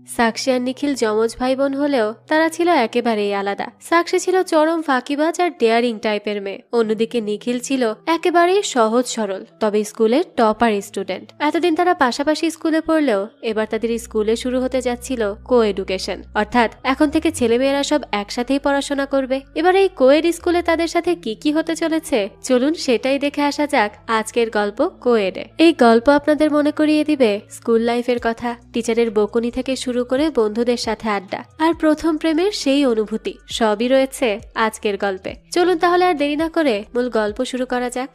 সাক্ষী আর নিখিল যমজ ভাই বোন হলেও তারা ছিল একেবারেই আলাদা। সাক্ষী ছিল চরম ফাঁকিবাজ আর ডেয়ারিং টাইপের মেয়ে, অন্যদিকে নিখিল ছিল একেবারেই সহজ সরল তবে স্কুলের টপার স্টুডেন্ট। এতদিন তারা পাশাপাশি স্কুলে পড়লেও এবার তাদের স্কুলে শুরু হতে যাচ্ছিল কো এডুকেশন, অর্থাৎ এখন থেকে ছেলেমেয়েরা সব একসাথেই পড়াশোনা করবে। এবার এই কোয়েড স্কুলে তাদের সাথে কি কি হতে চলেছে চলুন সেটাই দেখে আসা যাক আজকের গল্প কোয়েডে। এই গল্প আপনাদের মনে করিয়ে দিবে স্কুল লাইফের কথা, টিচারের বকুনি থেকে শুরু করে বন্ধুদের সাথে আড্ডা আর প্রথম প্রেমের সেই অনুভূতি, সবই রয়েছে আজকের গল্পে। চলুন তাহলে আর দেরি না করে মূল গল্প শুরু করা যাক।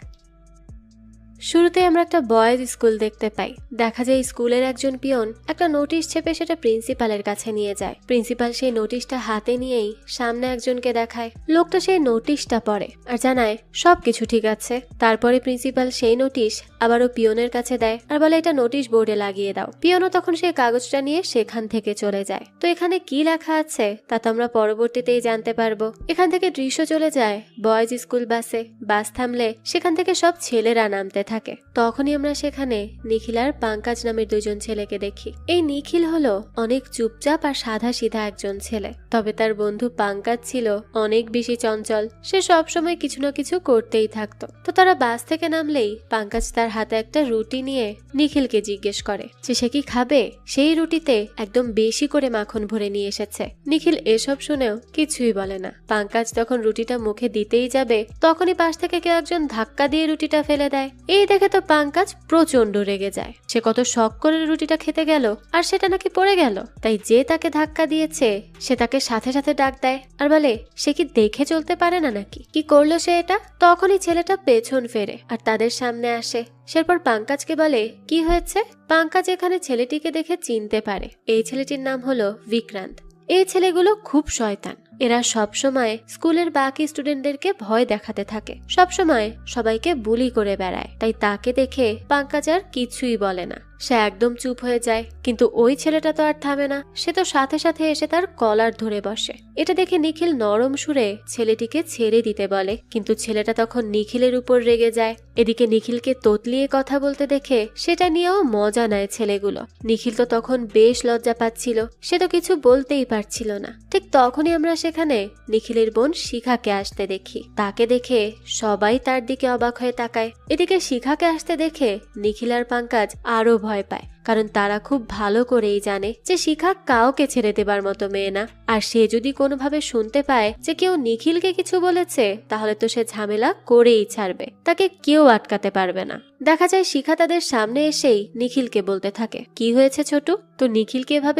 শুরুতে আমরা একটা বয়েজ স্কুল দেখতে পাই। দেখা যায় স্কুলের একজন পিয়ন একটা নোটিশ ছেপে সেটা প্রিন্সিপালের কাছে নিয়ে যায়। প্রিন্সিপাল সেই নোটিশটা হাতে নিয়েই সামনে একজনকে দেখায়। লোকটা সেই নোটিশটা পড়ে আর জানায় সবকিছু ঠিক আছে। তারপরে প্রিন্সিপাল সেই নোটিশ আবারও পিয়নের কাছে দেয় আর বলে এটা নোটিশ বোর্ডে লাগিয়ে দাও। পিয়নও তখন সেই কাগজটা নিয়ে সেখান থেকে চলে যায়। তো এখানে কি লেখা আছে তা তো আমরা পরবর্তীতেই জানতে পারবো। এখান থেকে দৃশ্য চলে যায় বয়েজ স্কুল বাসে। বাস থামলে সেখান থেকে সব ছেলেরা নামতে থাকে। তখনই আমরা সেখানে নিখিল আর পাঙ্কাজ নামের দুজন ছেলেকে দেখি। এই নিখিল হলো অনেক চুপচাপ আর সাদা সিধা একজন ছেলে, তবে তার বন্ধু পাঙ্কাজ ছিল অনেক বেশি চঞ্চল। সে সবসময় কিছু না কিছু করতেই থাকতো। তো তারা বাস থেকে নামলেই পাঙ্কাজ তার হাতে একটা রুটি নিয়ে নিখিলকে জিজ্ঞেস করে যে সে কি খাবে। সেই রুটিতে একদম বেশি করে মাখন ভরে নিয়ে এসেছে। নিখিল এসব শুনেও কিছুই বলে না। পাঙ্কাজ তখন রুটিটা মুখে দিতেই যাবে তখনই পাশ থেকে কেউ একজন ধাক্কা দিয়ে রুটিটা ফেলে দেয়। এই দেখে তো পাঙ্কাজ প্রচন্ড রেগে যায়। সে কত শখ করে রুটিটা খেতে গেল আর সেটা নাকি পড়ে গেল। তাই যে তাকে ধাক্কা দিয়েছে সে তাকে সাথে সাথে ডাক দেয় আর বলে সে কি দেখে চলতে পারে না নাকি, কি করলো সে এটা। তখনই ছেলেটা পেছন ফেরে আর তাদের সামনে আসে। সেরপর পাঙ্কাজকে বলে কি হয়েছে। পাঙ্কাজ এখানে ছেলেটিকে দেখে চিনতে পারে। এই ছেলেটির নাম হলো বিক্রান্ত। এই ছেলেগুলো খুব শয়তান। এরা সবসময় স্কুলের বাকি স্টুডেন্টদেরকে ভয় দেখাতে থাকে, সবসময় সবাইকে বুলি করে বেড়ায়। তাই তাকে দেখে পাঙ্কাজ আর কিছুই বলে না, সে একদম চুপ হয়ে যায়। কিন্তু ওই ছেলেটা তো আর থামে না, সে তো সাথে সাথে এসে তার কলার ধরে বসে। এটা দেখে নিখিল নরম সুরে ছেলেটিকে ছেড়ে দিতে বলে, কিন্তু ছেলেটা তখন নিখিলের উপর রেগে যায়। এদিকে নিখিলকে তোতলিয়ে কথা বলতে দেখে সেটা নিয়েও মজা নেয় ছেলেগুলো। নিখিল তো তখন বেশ লজ্জা পাচ্ছিল, সে তো কিছু বলতেই পারছিল না। ঠিক তখনই আমরা সেখানে নিখিলের বোন শিখাকে আসতে দেখি। তাকে দেখে সবাই তার দিকে অবাক হয়ে তাকায়। এদিকে শিখাকে আসতে দেখে নিখিল আর পাঙ্কাজ আরো ভয় পায়, কারণ তারা খুব ভালো করেই জানে যে শিখা কাউকে ছেড়ে দেবার মতো মেয়ে না। আর সে যদি কোনোভাবে শুনতে পায় যে কেউ নিখিলকে কিছু বলেছে তাহলে তো সে ঝামেলা করেই ছাড়বে, তাকে কেউ আটকাতে পারবে না। দেখা যায় শিখা তাদের সামনে এসেই নিখিলকে বলতে থাকে কি হয়েছে ছোটু। তো নিখিলকে এভাবে